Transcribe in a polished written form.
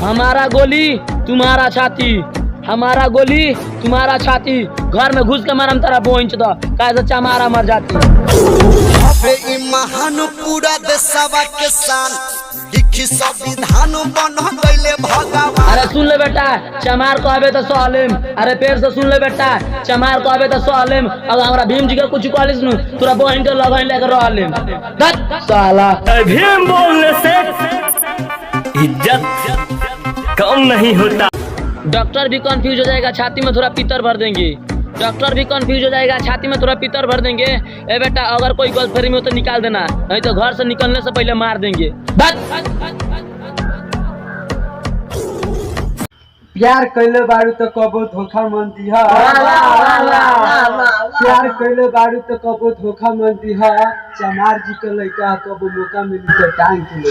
हमारा गोली तुम्हारा छाती, हमारा गोली तुम्हारा छाती। घर में घुस के मारम तारा पहुंच दो कैसे चमारा मर जाती। अबे ई महान पूरा देशवा के शान लिखी संविधान बन गइले भगवान। अरे सुन ले बेटा, चमार कहबे तो सालेम। अरे पेड़ से सुन ले बेटा, चमार कहबे तो सालेम। अगर हमरा भीम जी के कुछ कॉलेज नु तोरा बहन के लगन लेकर रहलेम। धत साला, भीम बोलने से इज्जत कम नहीं होता। डॉक्टर भी कंफ्यूज हो जाएगा, छाती में थोड़ा पीतर भर देंगे। डॉक्टर भी कंफ्यूज हो जाएगा, छाती में थोड़ा पीतर भर देंगे। ए बेटा, अगर कोई गलतफहमी में हो तो निकाल देना, नहीं तो घर से निकलने से पहले मार देंगे। प्यार कैले बारू तो कबो धोखा मन दिहा, प्यार कैले बारू तो कबो धोखा मन दिहा। चमार जी के लइका कबो मौका मिली तो टांग के ले।